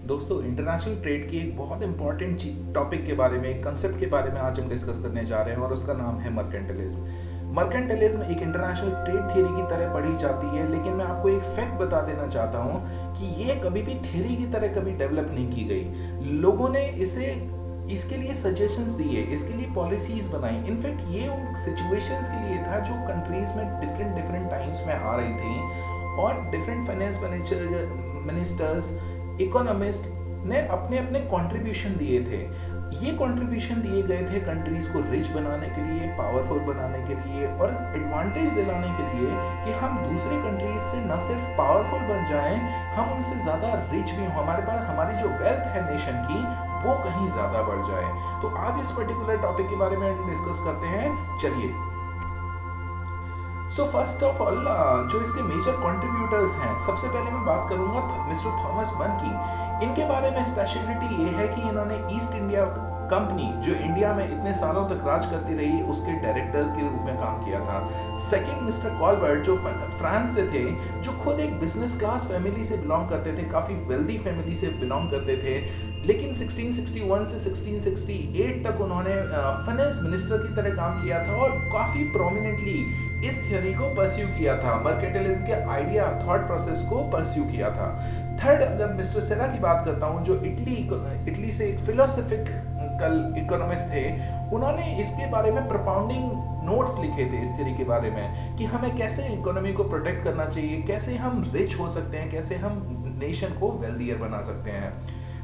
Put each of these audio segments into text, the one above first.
दोस्तों, international trade की एक बहुत इंपॉर्टेंट टॉपिक के बारे में, एक कंसेप्ट के बारे में आज हम डिस्कस करने जा रहे हैं और उसका नाम है मर्केंटलिज्म। मर्केंटलिज्म एक इंटरनेशनल ट्रेड थ्योरी की तरह पढ़ी जाती है, लेकिन मैं आपको एक फैक्ट बता देना चाहता हूँ कि ये कभी भी थ्योरी की तरह कभी डेवलप नहीं की गई। लोगों ने इसके लिए सजेशंस दिए, इसके लिए पॉलिसीज बनाई। इनफैक्ट ये उन सिचुएशंस के लिए था जो कंट्रीज में डिफरेंट डिफरेंट टाइम्स में आ रही थी और डिफरेंट फाइनेंस मिनिस्टर्स, इकोनॉमिस्ट ने अपने अपने कंट्रीब्यूशन दिए थे। ये कंट्रीब्यूशन दिए गए थे कंट्रीज को रिच बनाने के लिए, पावरफुल बनाने के लिए और एडवांटेज दिलाने के लिए कि हम दूसरे कंट्रीज से न सिर्फ पावरफुल बन जाएं, हम उनसे ज़्यादा रिच भी हों, हमारे पास हमारी जो वेल्थ है नेशन की वो कहीं ज़्यादा बढ़ जाए। तो आज इस पर्टिकुलर टॉपिक के बारे में डिस्कस करते हैं। चलिए, सो फर्स्ट ऑफ ऑल जो इसके मेजर कंट्रीब्यूटर्स हैं, सबसे पहले मैं बात करूंगा मिस्टर थॉमस मन की। इनके बारे में स्पेशलिटी ये है कि इन्होंने ईस्ट इंडिया कंपनी, जो इंडिया में इतने सालों तक राज करती रही, उसके डायरेक्टर्स के रूप में काम किया था। सेकंड, मिस्टर कॉलबर्ट जो फ्रांस से थे, जो खुद एक बिजनेस क्लास फैमिली से बिलोंग करते थे, काफ़ी वेल्दी फैमिली से बिलोंग करते थे, लेकिन 1661 से 1668 तक उन्होंने फाइनेंस मिनिस्टर की तरह काम किया था और काफ़ी प्रोमिनेंटली इस थ्योरी को परस्यू किया था, मर्केंटिलिज्म के आइडिया, थॉट प्रोसेस को परस्यू किया था। थर्ड, अगर मिस्टर सेरा की बात करता हूँ, जो इटली से एक फिलोसफिकल इकोनॉमिस्ट थे, उन्होंने इसके बारे में प्रोपाउंडिंग नोट्स लिखे थे इस थ्योरी के बारे में कि हमें कैसे इकोनॉमी को प्रोटेक्ट करना चाहिए, कैसे हम रिच हो सकते हैं, कैसे हम नेशन को वेल्दियर बना सकते हैं।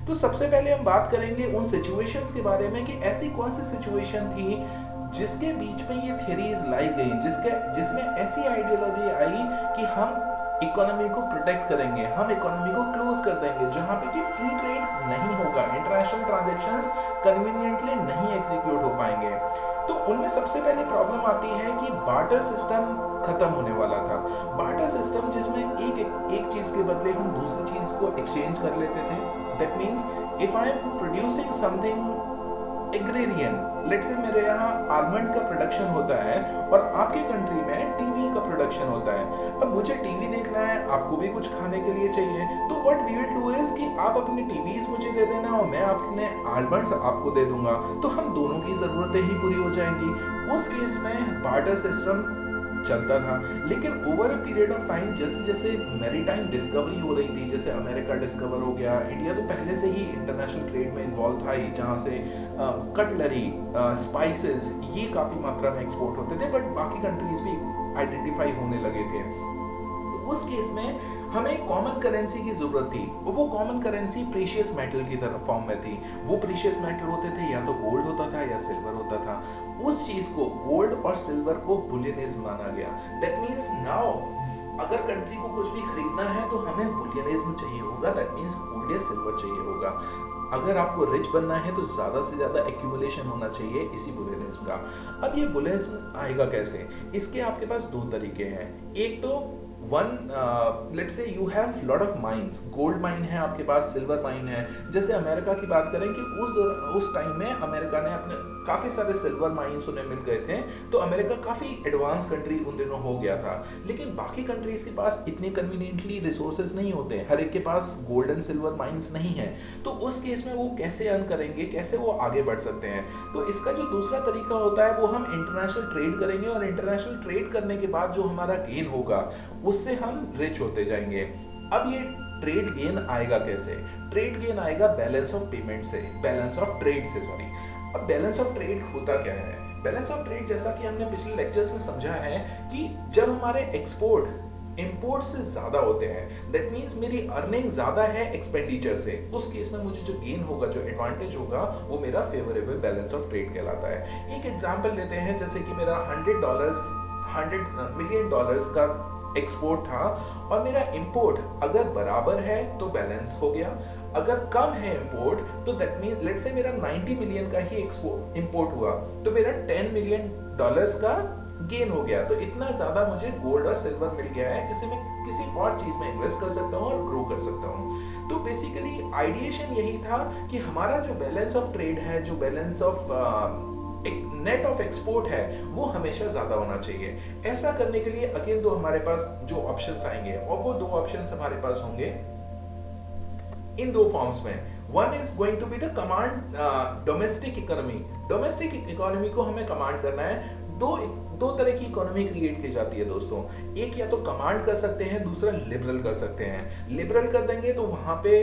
तो सबसे पहले हम बात करेंगे उन सिचुएशंस के बारे में कि ऐसी कौन सी सिचुएशन थी जिसके बीच में ये थ्योरीज लाई गई, जिसमें ऐसी आइडियोलॉजी आई कि हम इकोनॉमी को प्रोटेक्ट करेंगे, हम इकोनॉमी को क्लोज कर देंगे, जहां पे कि फ्री ट्रेड नहीं होगा, इंटरनेशनल ट्रांजैक्शंस कन्वीनियंटली नहीं एग्जीक्यूट हो पाएंगे। तो उनमें सबसे पहले प्रॉब्लम आती है कि बार्टर सिस्टम खत्म होने वाला था। बार्टर सिस्टम जिसमें एक चीज के बदले हम दूसरी चीज को एक्सचेंज कर लेते थे। That means if I am producing something agrarian, let's say मेरे यहाँ आलमंड का प्रोडक्शन होता है और आपकी कंट्री में टीवी का प्रोडक्शन होता है। अब मुझे टीवी देखना है, आपको भी कुछ खाने के लिए चाहिए, तो what we will do is कि आप अपनी टीवीज मुझे दे देना और मैं अपने आलमंड्स आपको दे दूंगा, तो हम दोनों की ज़रूरतें ही पूरी हो जाएंगी। उस केस में बार्टर सिस्टम चलता था। लेकिन over a period of time जैसे जैसे मैरीटाइम डिस्कवरी हो रही थी, जैसे अमेरिका डिस्कवर हो गया, इंडिया तो पहले से ही इंटरनेशनल ट्रेड में इन्वॉल्व था ही, जहाँ से कटलरी, स्पाइसेस ये काफ़ी मात्रा में एक्सपोर्ट होते थे, बट बाकी कंट्रीज भी आइडेंटिफाई होने लगे थे। उस केस में हमें कॉमन करेंसी की जरूरत थी। वो कॉमन करेंसी प्रीशियस मेटल की तरह फॉर्म में थी। वो प्रीशियस मेटल होते थे, या तो गोल्ड होता था या सिल्वर होता था। उस चीज को, गोल्ड और सिल्वर को बुलियनिज्म माना गया। दैट मीन्स नाउ अगर कंट्री को कुछ भी खरीदना है तो हमें बुलियनिज्म चाहिए होगा। दैट मीन्स गोल्ड या सिल्वर चाहिए होगा। अगर आपको रिच बनना है तो ज्यादा से ज्यादा एक्यूमुलेशन होना चाहिए इसी बुलियनिज्म का। अब ये बुलियनिज्म आएगा कैसे? इसके आपके पास दो तरीके हैं। एक तो let's say you have lot of mines, gold mine है आपके पास, सिल्वर माइन है। जैसे अमेरिका की बात करें कि उस टाइम में अमेरिका ने अपने काफ़ी सारे सिल्वर माइंस उन्हें मिल गए थे, तो अमेरिका काफ़ी एडवांस कंट्री उन दिनों हो गया था। लेकिन बाकी कंट्रीज के पास इतने कन्वीनियंटली रिसोर्सेज नहीं होते, हर एक के पास गोल्ड एंड सिल्वर माइंस नहीं है। तो उस केस में वो कैसे अर्न करेंगे, कैसे वो आगे बढ़ सकते हैं? तो इसका जो दूसरा तरीका होता है वो हम इंटरनेशनल ट्रेड करेंगे, और इंटरनेशनल ट्रेड करने के बाद जो हमारा गेन होगा उससे हम रिच होते जाएंगे। अब ये ट्रेड गेन आएगा कैसे? ट्रेड गेन आएगा बैलेंस ऑफ पेमेंट से, बैलेंस ऑफ ट्रेड से, सॉरी। अब बैलेंस ऑफ ट्रेड होता क्या है? बैलेंस ऑफ ट्रेड, जैसा कि हमने पिछले लेक्चर्स में समझा है कि जब हमारे एक्सपोर्ट इंपोर्ट से ज्यादा होते हैं, दैट मीन्स मेरी अर्निंग ज्यादा है एक्सपेंडिचर से, उस केस में मुझे जो गेन होगा, जो एडवांटेज होगा, वो मेरा फेवरेबल बैलेंस ऑफ ट्रेड कहलाता है। एक एग्जांपल लेते हैं, जैसे कि मेरा $100 मिलियन का एक्सपोर्ट था और मेरा इंपोर्ट अगर बराबर है तो बैलेंस हो गया, अगर कम है इंपोर्ट तो दैट मींस लेट्स से मेरा 90 मिलियन का ही इंपोर्ट हुआ तो मेरा $10 मिलियन का गेन हो गया। तो इतना ज्यादा मुझे गोल्ड और सिल्वर मिल गया है जिससे मैं किसी और चीज में इन्वेस्ट कर सकता हूँ और ग्रो कर सकता हूँ। तो बेसिकली आइडिएशन यही था कि हमारा जो बैलेंस ऑफ ट्रेड है, जो बैलेंस ऑफ एक नेट ऑफ एक्सपोर्ट है, वो हमेशा ज्यादा होना चाहिए। ऐसा करने के लिए अगेन दो हमारे पास जो ऑप्शंस आएंगे, और वो दो ऑप्शंस हमारे पास होंगे। इन दो फॉर्म्स में। One is going to be the command domestic economy. Domestic economy को हमें कमांड करना है। दो तरह की इकोनॉमी क्रिएट की जाती है दोस्तों, एक या तो कमांड कर सकते हैं, दूसरा लिबरल कर सकते हैं। लिबरल कर देंगे तो वहां पे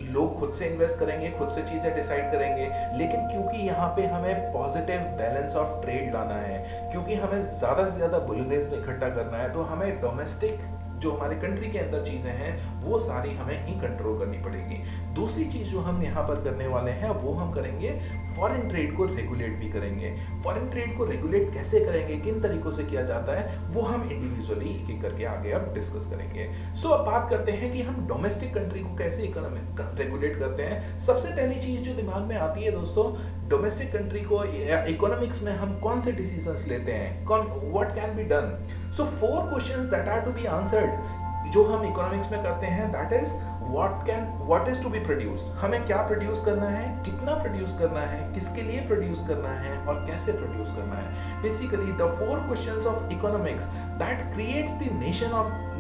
लोग खुद से इन्वेस्ट करेंगे, खुद से चीजें डिसाइड करेंगे, लेकिन क्योंकि यहाँ पे हमें पॉजिटिव बैलेंस ऑफ ट्रेड लाना है, क्योंकि हमें ज्यादा से ज्यादा बुलिनेज इकट्ठा करना है, तो हमें डोमेस्टिक जो हमारे कंट्री के अंदर चीजें हैं वो सारी हमें ही कंट्रोल करनी पड़ेगी। दूसरी चीज जो हम यहाँ पर करने वाले हैं वो हम करेंगे फॉरेन ट्रेड को रेगुलेट भी करेंगे। फॉरेन ट्रेड को रेगुलेट कैसे करेंगे, किन तरीकों से किया जाता है, वो हम इंडिविजुअली एक एक करके आगे अब डिस्कस करेंगे। सो अब बात करते हैं कि हम डोमेस्टिक कंट्री को कैसे इकोनॉमिक रेगुलेट करते हैं। सबसे पहली चीज जो दिमाग में आती है दोस्तों, डोमेस्टिक कंट्री को इकोनॉमिक्स में हम कौन से डिसीजंस लेते हैं, what can be done. So 4 questions that are to be answered जो हम इकोनॉमिक्स में करते हैं, that is what is to be produced, हमें क्या प्रोड्यूस करना है, कितना प्रोड्यूस करना है, किसके लिए प्रोड्यूस करना है और कैसे प्रोड्यूस करना है। Basically the 4 questions of economics that creates the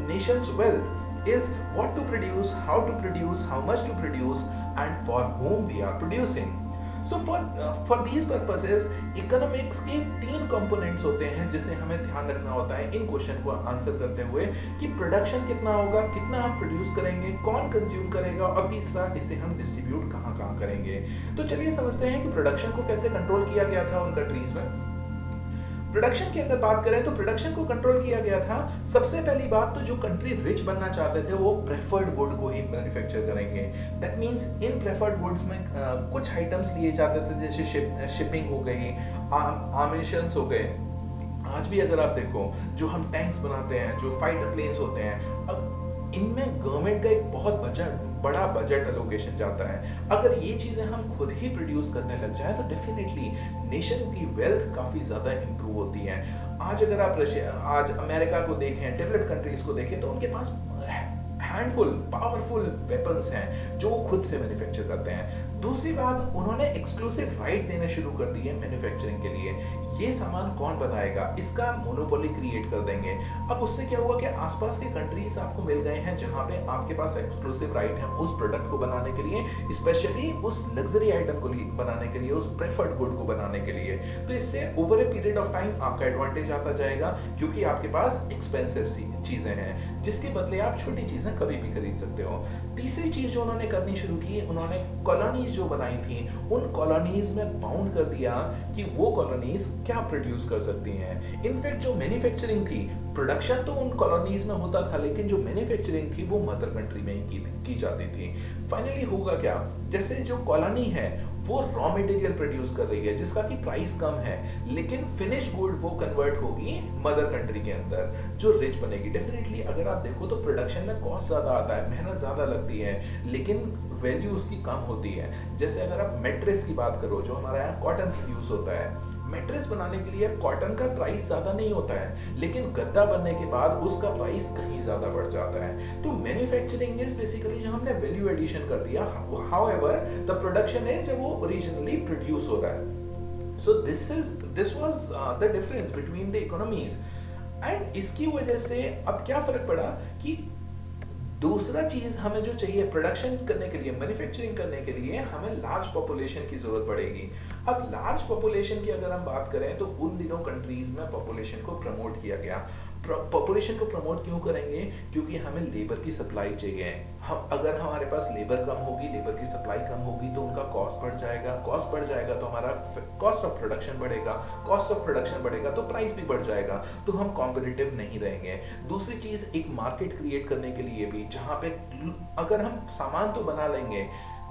Nations wealth is what to produce, how to produce, how much to produce and for whom we are producing. So for these purposes economics के 3 components होते हैं जिसे हमें ध्यान रखना होता है इन question को आंसर करते हुए, कि प्रोडक्शन कितना होगा, कितना हम प्रोड्यूस करेंगे, कौन कंज्यूम करेगा, और तीसरा इसे हम डिस्ट्रीब्यूट कहाँ करेंगे। तो चलिए समझते हैं कि प्रोडक्शन को कैसे कंट्रोल किया गया था उन कंट्रीज में। प्रोडक्शन की अगर बात करें तो प्रोडक्शन को कंट्रोल किया गया था। सबसे पहली बात तो जो कंट्री रिच बनना चाहते थे वो प्रेफर्ड गुड को ही मैन्युफैक्चर करेंगे। That means in preferred goods में कुछ आइटम्स लिए जाते थे, जैसे शिपिंग हो गई, आर्मेशंस हो गए। आज भी अगर आप देखो जो हम टैंक्स बनाते हैं, जो फाइटर प्लेन्स होते हैं, अब इनमें गवर्नमेंट का एक बहुत बड़ा बजट एलोकेशन जाता है। अगर ये चीजें हम खुद ही प्रोड्यूस करने लग जाए तो डेफिनेटली नेशन की वेल्थ काफी ज्यादा इंप्रूव होती है। आज अगर आप आज अमेरिका को देखें, डेवलप्ड कंट्रीज को देखें, तो उनके पास हैंडफुल पावरफुल वेपन्स हैं जो वो खुद से मैन्युफैक्चर करते हैं। दूसरी बात, उन्होंने एक्सक्लूसिव राइट देने शुरू कर दिए मैन्युफैक्चरिंग के लिए। ये सामान कौन बनाएगा, इसका मोनोपोली क्रिएट कर देंगे। अब उससे क्या हुआ कि आसपास के कंट्रीज आपको मिल गए हैं जहां पे आपके पास एक्सक्लूसिव राइट है उस प्रोडक्ट को बनाने के लिए, स्पेशली उस लग्जरी आइटम को बनाने के लिए, उस प्रेफर्ड गुड को बनाने के लिए। तो इससे over a period of time आपका एडवांटेज आता जाएगा, क्योंकि आपके पास एक्सपेंसिव चीजें हैं जिसके बदले आप छोटी चीजें कभी भी खरीद सकते हो। तीसरी चीज जो उन्होंने करनी शुरू की, उन्होंने कॉलोनीज जो बनाई थी उन कॉलोनीज में बाउंड कर दिया कि वो कॉलोनीज क्या प्रोड्यूस कर सकती हैं। इनफैक्ट जो मैन्युफैक्चरिंग थी, प्रोडक्शन तो उन कॉलोनीज में होता था, लेकिन जो मैन्युफैक्चरिंग थी वो मदर कंट्री में ही की जाती थी। फाइनली होगा क्या, जैसे जो कॉलोनी है वो रॉ मटेरियल प्रोड्यूस कर रही है जिसका की प्राइस कम है, लेकिन फिनिश गुड वो कन्वर्ट होगी मदर कंट्री के अंदर जो रिच बनेगी। डेफिनेटली अगर आप देखो तो प्रोडक्शन में कॉस्ट ज्यादा आता है, मेहनत ज्यादा लगती है, लेकिन वैल्यू उसकी कम होती है। जैसे अगर आप मैट्रेस की बात करो, जो हमारे यहाँ कॉटन की यूज होता है, मैट्रेस बनाने के लिए कॉटन का प्राइस ज्यादा नहीं होता है, लेकिन गद्दा बनने के बाद उसका प्राइस कहीं ज्यादा बढ़ जाता है। तो मैन्युफैक्चरिंग इज बेसिकली जो हमने वैल्यू एडिशन कर दिया, हाउएवर द प्रोडक्शन इज जब वो ओरिजिनली प्रोड्यूस हो रहा है। So this was the difference between the economies. And इसकी वजह से अब क्या फर्क पड़ा कि दूसरा चीज हमें जो चाहिए प्रोडक्शन करने के लिए, मैन्युफैक्चरिंग करने के लिए हमें लार्ज पॉपुलेशन की जरूरत पड़ेगी। अब लार्ज पॉपुलेशन की अगर हम बात करें तो उन दिनों कंट्रीज में पॉपुलेशन को प्रमोट किया गया। पॉपुलेशन को प्रमोट क्यों करेंगे, क्योंकि हमें लेबर की सप्लाई चाहिए। हम अगर हमारे पास लेबर कम होगी, लेबर की सप्लाई कम होगी तो उनका कॉस्ट बढ़ जाएगा, कॉस्ट बढ़ जाएगा तो हमारा कॉस्ट ऑफ प्रोडक्शन बढ़ेगा, कॉस्ट ऑफ प्रोडक्शन बढ़ेगा तो प्राइस भी बढ़ जाएगा, तो हम कॉम्पिटिटिव नहीं रहेंगे। दूसरी चीज, एक मार्केट क्रिएट करने के लिए भी, जहां पे अगर हम सामान तो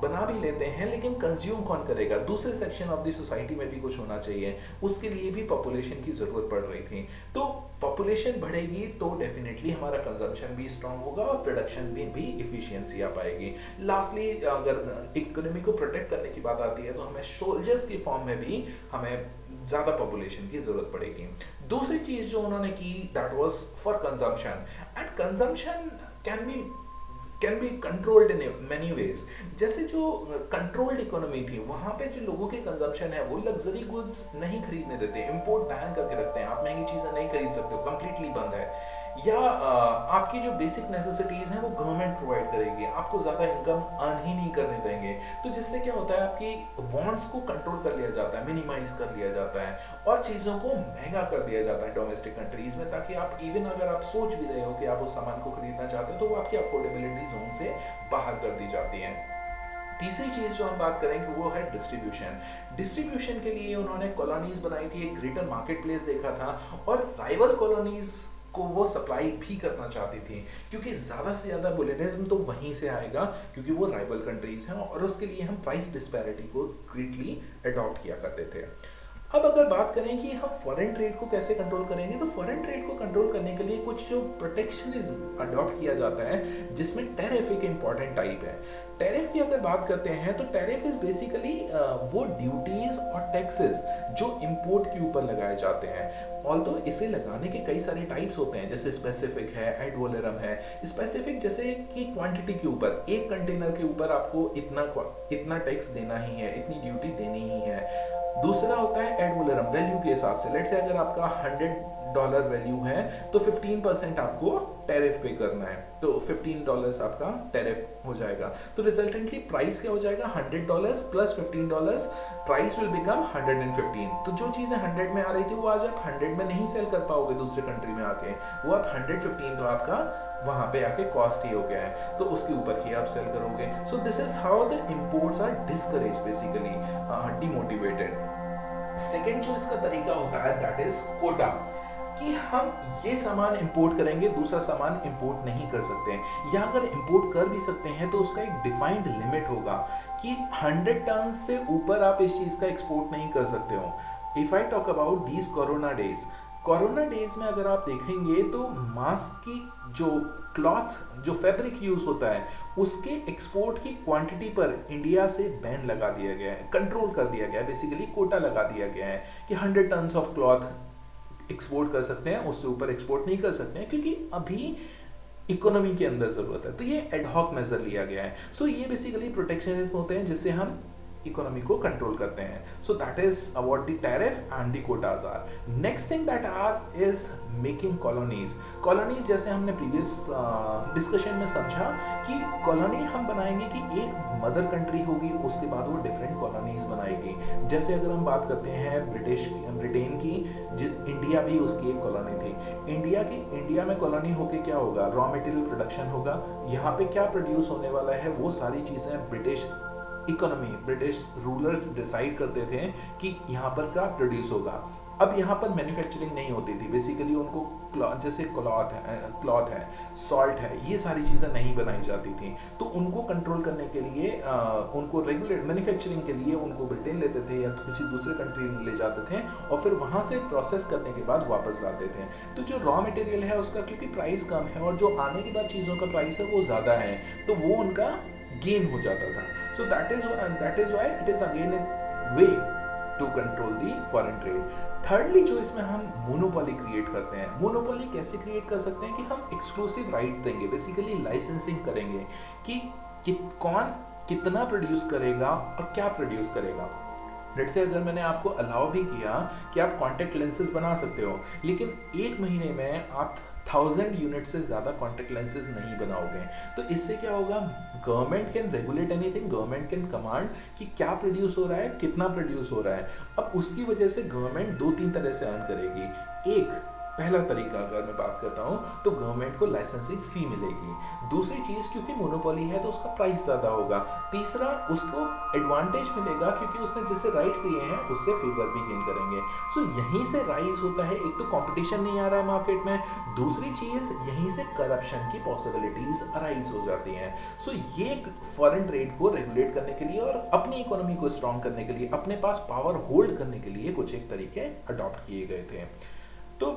बना भी लेते हैं, लेकिन कंज्यूम कौन करेगा, दूसरे सेक्शन ऑफ द सोसाइटी में भी कुछ होना चाहिए, उसके लिए भी पॉपुलेशन की जरूरत पड़ रही थी। तो पॉपुलेशन बढ़ेगी तो डेफिनेटली हमारा कंजम्पशन भी स्ट्रांग होगा और प्रोडक्शन में भी इफिशियंसी आ पाएगी। लास्टली, अगर इकोनॉमी को प्रोटेक्ट करने की बात आती है तो हमें सोल्जर्स की फॉर्म में भी हमें ज्यादा पॉपुलेशन की जरूरत पड़ेगी। दूसरी चीज जो उन्होंने की, that was for consumption, and consumption can be controlled in many ways. जैसे जो कंट्रोल्ड इकोनॉमी थी, वहां पे जो लोगों के कंजम्पशन है वो लग्जरी गुड्स नहीं खरीदने देते, इंपोर्ट बैन करके रखते हैं, आप महंगी चीजें नहीं खरीद सकते हो, कंप्लीटली बंद है। या आपकी जो बेसिक नेसेसिटीज़ हैं वो गवर्नमेंट प्रोवाइड करेगी, आपको ज़्यादा इनकम अर्न ही नहीं करने देंगे। तो जिससे क्या होता है, आपकी वांट्स को कंट्रोल कर लिया जाता है, मिनिमाइज कर लिया जाता है और चीज़ों को महंगा कर दिया जाता है डोमेस्टिक कंट्रीज़ में, ताकि आप इवन अगर आप सोच भी रहे हो कि आप उस सामान को खरीदना चाहते हो तो वो आपकी अफोर्डेबिलिटी जोन से बाहर कर दी जाती है। तीसरी चीज जो हम बात करेंगे वो है डिस्ट्रीब्यूशन। डिस्ट्रीब्यूशन के लिए उन्होंने कॉलोनीज बनाई थी, एक ग्रेटर मार्केट प्लेस देखा था और राइवल कॉलोनीज को वो सप्लाई भी करना चाहती थी, क्योंकि ज़्यादा से ज़्यादा बुलिनिज्म तो वहीं से आएगा क्योंकि वो राइवल कंट्रीज हैं और उसके लिए हम प्राइस डिस्पैरिटी को ग्रेटली अडॉप्ट किया करते थे। अब अगर बात करें कि हम फॉरेन ट्रेड को कैसे कंट्रोल करेंगे, तो फॉरेन ट्रेड को कंट्रोल करने के लिए कुछ जो प्रोटेक्शनिज्म अडॉप्ट किया जाता है, जिसमें टैरिफ एक इम्पॉर्टेंट टाइप है। टैरिफ की अगर बात करते हैं तो टैरिफ इज बेसिकली वो ड्यूटीज और टैक्सेस जो इंपोर्ट के ऊपर लगाए जाते हैं। ऑल्दो इसे लगाने के कई सारे टाइप्स होते हैं, जैसे स्पेसिफिक है, एड वोलेरम है। स्पेसिफिक जैसे कि क्वांटिटी के ऊपर, एक कंटेनर के ऊपर आपको इतना टैक्स देना ही है, इतनी ड्यूटी देनी ही है। दूसरा होता है एड वोलेरम, वैल्यू के हिसाब से। लेट्स से अगर आपका $100 वैल्यू है तो 15% आपको टैरिफ पे करना है, तो $15 आपका टैरिफ हो जाएगा। तो रिजल्टेंटली प्राइस क्या हो जाएगा, $100 प्लस $15, प्राइस विल बिकम 115। तो जो चीज़ें 100 में आ रही थी वो आज आप 100 में नहीं सेल कर पाओगे दूसरे कंट्री में आके, वो आप 115 तो आपका वहां पे आके कॉस्ट ही हो गया है, तो उसके ऊपर ही आप सेल करोगे। So this is how the imports are discourage, basically demotivated. Second जो इसका तरीका होता है दैट इज कोटा, कि हम ये सामान इंपोर्ट करेंगे, दूसरा सामान इंपोर्ट नहीं कर सकते हैं, या अगर इंपोर्ट कर भी सकते हैं तो उसका एक डिफाइंड लिमिट होगा कि 100 टन से ऊपर आप इस चीज़ का एक्सपोर्ट नहीं कर सकते हो। If I talk about these corona days में अगर आप देखेंगे तो मास्क की जो क्लॉथ, जो फैब्रिक यूज होता है, उसके एक्सपोर्ट की क्वांटिटी पर इंडिया से बैन लगा दिया गया है, कंट्रोल कर दिया गया है, बेसिकली कोटा लगा दिया गया है कि 100 टन ऑफ क्लॉथ एक्सपोर्ट कर सकते हैं, उससे ऊपर एक्सपोर्ट नहीं कर सकते हैं, क्योंकि अभी इकोनॉमी के अंदर जरूरत है। तो ये एडहॉक मेजर लिया गया है। सो ये बेसिकली प्रोटेक्शनिज्म होते हैं जिससे हम इकोनॉमी को कंट्रोल करते हैं। So that is about the tariff and the quotas are. Next thing that are is making colonies जैसे हमने प्रीवियस डिस्कशन में समझा कि कॉलोनी हम बनाएंगे कि एक मदर कंट्री होगी, उसके बाद वो डिफरेंट कॉलोनीज बनाएगी। जैसे अगर हम बात करते हैं ब्रिटेन की, इंडिया भी उसकी एक कॉलोनी थी। इंडिया में कॉलोनी होके क्या होगा, रॉ मटेरियल प्रोडक्शन होगा, यहाँ पे क्या प्रोड्यूस होने वाला है वो सारी चीजें ब्रिटिश रूलर्स डिसाइड करते थे कि यहाँ पर क्या प्रोड्यूस होगा। अब यहाँ पर मैन्युफैक्चरिंग नहीं होती थी, बेसिकली उनको जैसे क्लॉथ है, सॉल्ट है, ये सारी चीज़ें नहीं बनाई जाती थी। तो उनको कंट्रोल करने के लिए उनको रेगुलेट मैन्युफैक्चरिंग के लिए उनको ब्रिटेन लेते थे या तो किसी दूसरे कंट्री में ले जाते थे और फिर वहाँ से प्रोसेस करने के बाद वापस लाते थे। तो जो रॉ मटेरियल है उसका क्योंकि प्राइस कम है और जो आने के बाद चीज़ों का प्राइस है वो ज़्यादा है, तो वो उनका गेन हो जाता था। So that is why it is again a way to control the foreign trade. Thirdly जो इसमें हम मोनोपोली क्रिएट करते हैं, मोनोपोली कैसे क्रिएट कर सकते हैं कि हम एक्सक्लूसिव राइट देंगे, बेसिकली लाइसेंसिंग करेंगे कि कौन कितना प्रोड्यूस करेगा और क्या प्रोड्यूस करेगा। लेट्स से अगर मैंने आपको अलाउ भी किया कि आप कॉन्टैक्ट लेंसेज बना सकते हो, लेकिन एक महीने में आप 1000 यूनिट से ज़्यादा कॉन्टैक्ट लेंसेज नहीं बनाओगे, तो इससे क्या होगा, government can regulate anything, government can command कि क्या प्रोड्यूस हो रहा है, कितना प्रोड्यूस हो रहा है। अब उसकी वजह से गवर्नमेंट 2-3 तरह से अर्न करेगी। एक पहला तरीका अगर मैं बात करता हूँ तो गवर्नमेंट को लाइसेंसिंग फी मिलेगी। दूसरी चीज़, क्योंकि मोनोपोली है तो उसका प्राइस ज़्यादा होगा। तीसरा, उसको एडवांटेज मिलेगा क्योंकि उसने जैसे राइट्स दिए हैं उससे फेवर भी गेन करेंगे। सो यहीं से राइज होता है, एक तो कंपटीशन नहीं आ रहा है मार्केट में, दूसरी चीज़ यहीं से करप्शन की पॉसिबिलिटीज अराइज हो जाती हैं। सो ये फॉरेन ट्रेड को रेगुलेट करने के लिए और अपनी इकोनॉमी को स्ट्रॉन्ग करने के लिए, अपने पास पावर होल्ड करने के लिए कुछ एक तरीके अडॉप्ट किए गए थे। तो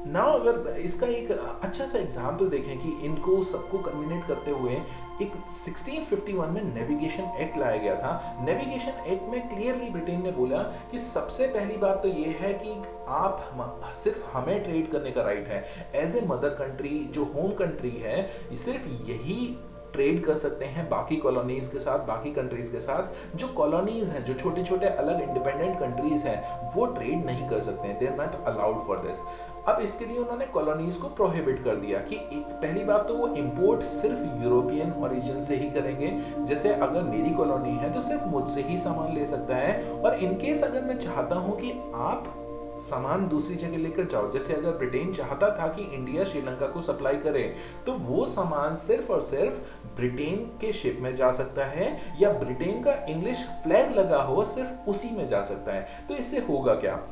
नाउ अगर इसका एक अच्छा सा एग्जाम्पल देखें कि इनको सबको कन्वीनिएट करते हुए एक 1651 में नेविगेशन एक्ट लाया गया था। नेविगेशन एक्ट में क्लियरली ब्रिटेन ने बोला कि सबसे पहली बात तो ये है कि आप सिर्फ हमें ट्रेड करने का राइट है, एज ए मदर कंट्री जो होम कंट्री है सिर्फ यही ट्रेड कर सकते हैं बाकी कॉलोनीज के साथ, बाकी कंट्रीज के साथ। जो कॉलोनीज हैं, जो छोटे छोटे अलग इंडिपेंडेंट कंट्रीज हैं, वो ट्रेड नहीं कर सकते हैं, they are not allowed for this. अब इसके लिए उन्होंने कॉलोनीज को प्रोहिबिट कर दिया कि पहली बात तो वो इंपोर्ट सिर्फ यूरोपियन ओरिजिन से ही करेंगे। जैसे अगर मेरी कॉलोनी है तो सिर्फ मुझसे ही सामान ले सकता है, और इनकेस अगर मैं चाहता हूँ कि आप सामान दूसरी जगह लेकर जाओ, जैसे अगर ब्रिटेन चाहता था कि इंडिया श्रीलंका को सप्लाई करे, तो वो सामान सिर्फ और सिर्फ ब्रिटेन के शिप में जा सकता है, या ब्रिटेन का इंग्लिश फ्लैग लगा हो सिर्फ उसी में जा सकता है। तो इससे होगा क्या,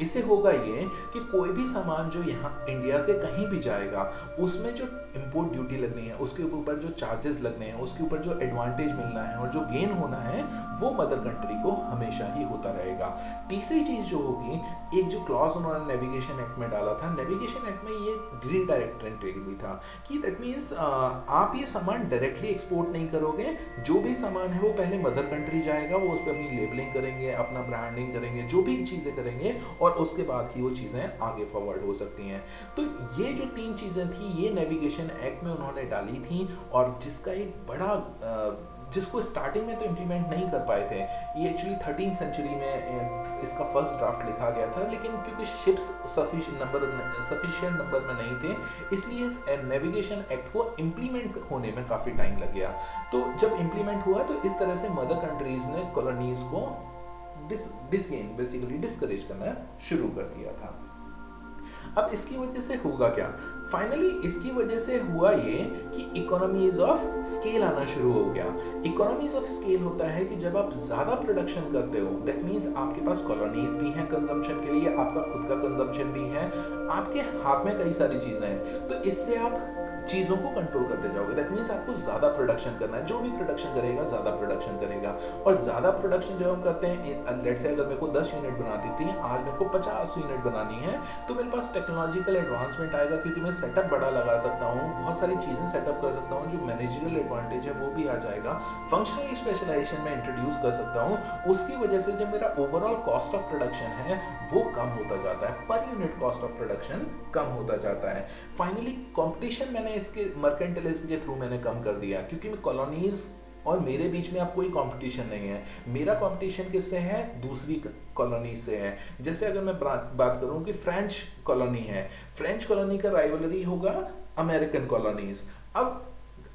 इससे होगा ये कि कोई भी सामान जो यहाँ इंडिया से कहीं भी जाएगा, उसमें जो इंपोर्ट ड्यूटी लगनी है, उसके ऊपर जो चार्जेस लगने हैं, उसके ऊपर जो एडवांटेज मिलना है और जो गेन होना है, वो मदर कंट्री को हमेशा ही होता रहेगा। तीसरी चीज जो होगी, एक जो क्लॉज उन्होंने नेविगेशन एक्ट में डाला था, नेविगेशन एक्ट में ये रीडायरेक्टेड भी था कि दैट मीन्स आप ये सामान डायरेक्टली एक्सपोर्ट नहीं करोगे, जो भी सामान है वो पहले मदर कंट्री जाएगा, वो उस पर अपनी लेबलिंग करेंगे, अपना ब्रांडिंग करेंगे, जो भी चीजें करेंगे, और उसके बाद ही वो चीजें आगे फॉरवर्ड हो सकती हैं। तो ये जो 3 चीजें थी, ये नेविगेशन एक्ट में उन्होंने डाली थी, और जिसका एक बड़ा जिसको स्टार्टिंग में तो इम्प्लीमेंट नहीं कर पाए थे। ये एक्चुअली 13th सेंचुरी में इसका फर्स्ट ड्राफ्ट लिखा गया था, लेकिन क्योंकि शिप्स सफिशिएंट नंबर में नहीं थे, इसलिए इस नेविगेशन एक्ट को इम्प्लीमेंट होने में काफ़ी टाइम लग गया। तो जब इम्प्लीमेंट हुआ तो इस तरह से मदर कंट्रीज ने कॉलोनीज को बेसिकली डिस्करेज करना शुरू कर दिया था। अब इसकी वजह से होगा क्या, फाइनली इसकी वजह से हुआ ये कि इकोनॉमीज ऑफ स्केल आना शुरू हो गया। इकोनॉमीज ऑफ स्केल होता है कि जब आप ज्यादा प्रोडक्शन करते हो, दैट मीन्स आपके पास कॉलोनीज भी हैं कंजम्पशन के लिए, आपका खुद का कंजम्पशन भी है, आपके हाथ में कई सारी चीजें हैं, तो इससे आप चीजों को कंट्रोल करते जाओगे। दैट मीन्स आपको ज्यादा प्रोडक्शन करना है, जो भी प्रोडक्शन करेगा ज्यादा प्रोडक्शन करेगा, और ज्यादा प्रोडक्शन जब हम करते हैं, लेट्स से अगर मेरे को 10 यूनिट बनाती थी, आज मेरे को 50 यूनिट बनानी है, तो मेरे पास टेक्नोलॉजिकल एडवांसमेंट आएगा, क्योंकि मैं सेटअप बड़ा लगा सकता हूँ, बहुत सारी चीजें सेटअप कर सकता हूँ, जो मैनेजरियल एडवांटेज है वो भी आ जाएगा, फंक्शनल स्पेशलाइजेशन में इंट्रोड्यूस कर सकता हूँ। उसकी वजह से जब मेरा ओवरऑल कॉस्ट ऑफ प्रोडक्शन है वो कम होता जाता है, पर यूनिट कॉस्ट ऑफ प्रोडक्शन कम होता जाता है। फाइनली कंपटीशन मैंने इसके मर्केंटिलिज्म के थ्रू मैंने कम कर दिया, क्योंकि मैं कॉलोनीज और मेरे बीच में अब कोई कंपटीशन नहीं है। मेरा कंपटीशन किससे है, दूसरी कॉलोनी से है। जैसे अगर मैं बात करूं कि फ्रेंच कॉलोनी है, फ्रेंच कॉलोनी का राइवलरी होगा अमेरिकन कॉलोनीज। अब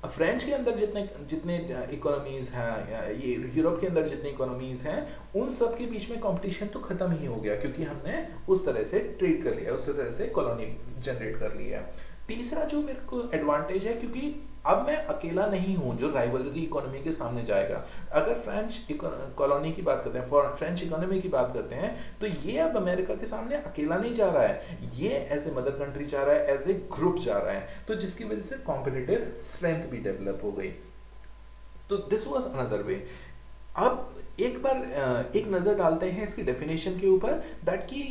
फ्रेंच के अंदर जितने जितने इकोनॉमीज हैं, ये यूरोप के अंदर जितनी इकोनॉमीज हैं, उन सब के बीच में कंपटीशन तो खत्म ही हो गया, क्योंकि हमने उस तरह से ट्रेड कर लिया, उस तरह से कॉलोनी जनरेट कर लिया। तीसरा जो मेरे को एडवांटेज है, क्योंकि अब मैं अकेला नहीं हूं जो राइवलरी इकोनॉमी के सामने जाएगा। अगर फ्रेंच कॉलोनी की बात करते हैं, फ्रेंच इकोनॉमी की बात करते हैं, तो ये अब अमेरिका के सामने अकेला नहीं जा रहा है, ये एज ए मदर कंट्री जा रहा है, एज ए ग्रुप जा रहा है, तो जिसकी वजह से कॉम्पिटिटिव स्ट्रेंथ भी डेवलप हो गई। तो दिस वाज अनदर वे। अब एक बार एक नज़र डालते हैं इसकी डेफिनेशन के ऊपर, दैट कि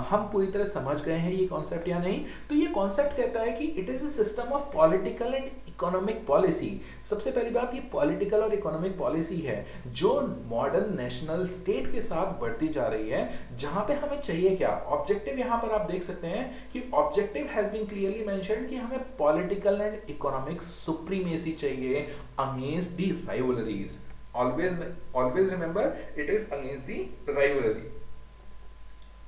हम पूरी तरह समझ गए हैं ये कॉन्सेप्ट या नहीं। तो ये कॉन्सेप्ट कहता है कि it is a system of political and economic policy. सबसे पहली बात, ये पॉलिटिकल और इकोनॉमिक पॉलिसी है जो मॉडर्न नेशनल स्टेट के साथ बढ़ती जा रही है, जहां पे हमें चाहिए क्या, ऑब्जेक्टिव। यहां पर आप देख सकते हैं कि objective has been clearly mentioned कि हमें पॉलिटिकल एंड इकोनॉमिक सुप्रीमेसी चाहिए against the rivalries. always remember it is against the rivalry।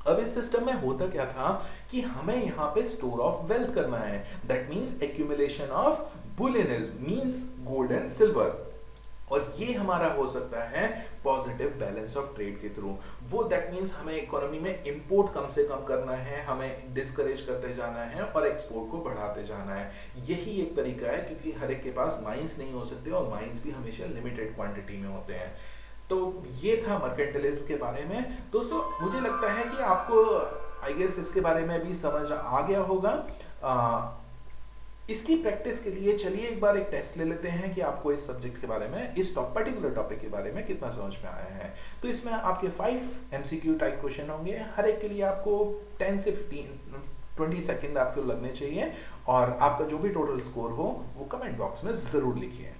अब इस सिस्टम में होता क्या था कि हमें यहाँ पे स्टोर ऑफ वेल्थ करना है, that means accumulation of bullionism, means gold and silver, और ये हमारा हो सकता है पॉजिटिव बैलेंस ऑफ ट्रेड के थ्रू। वो दैट मीन्स हमें इकोनॉमी में इंपोर्ट कम से कम करना है, हमें डिस्करेज करते जाना है और एक्सपोर्ट को बढ़ाते जाना है। यही एक तरीका है, क्योंकि हर एक के पास माइंस नहीं हो सकते, और माइंस भी हमेशा लिमिटेड क्वांटिटी में होते हैं। तो ये था मर्केंटिलिज्म के बारे में। दोस्तों मुझे लगता है कि आपको आई गेस इसके बारे में भी समझ आ गया होगा। इसकी प्रैक्टिस के लिए चलिए एक बार एक टेस्ट ले लेते हैं कि आपको इस सब्जेक्ट के बारे में, इस पर्टिकुलर टॉपिक के बारे में कितना समझ में आया है। तो इसमें आपके 5 MCQ टाइप क्वेश्चन होंगे, हर एक के लिए आपको 10 से 20 सेकंड आपको लगने चाहिए, और आपका जो भी टोटल स्कोर हो वो कमेंट बॉक्स में जरूर लिखिए।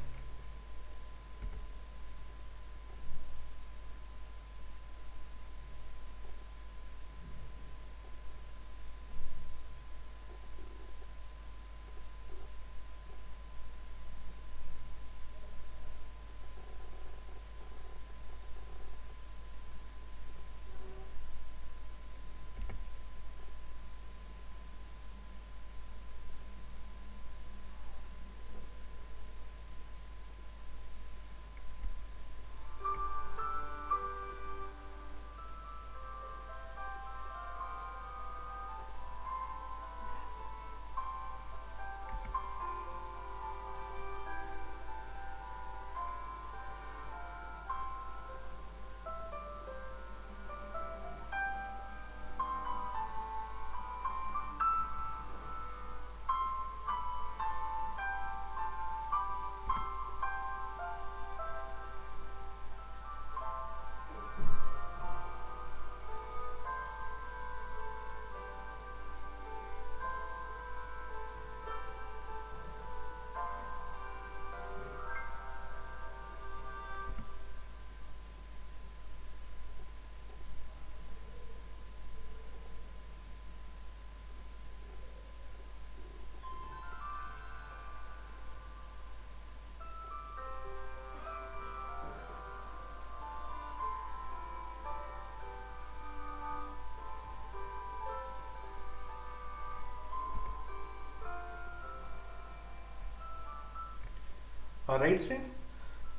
Alright friends,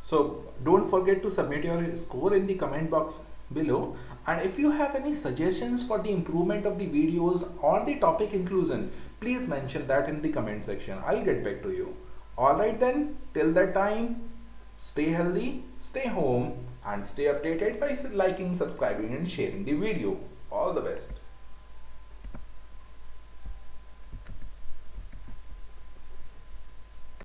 so don't forget to submit your score in the comment box below, and if you have any suggestions for the improvement of the videos or the topic inclusion, please mention that in the comment section. I'll get back to you. Alright then, till that time, stay healthy, stay home, and stay updated by liking, subscribing and sharing the video. All the best.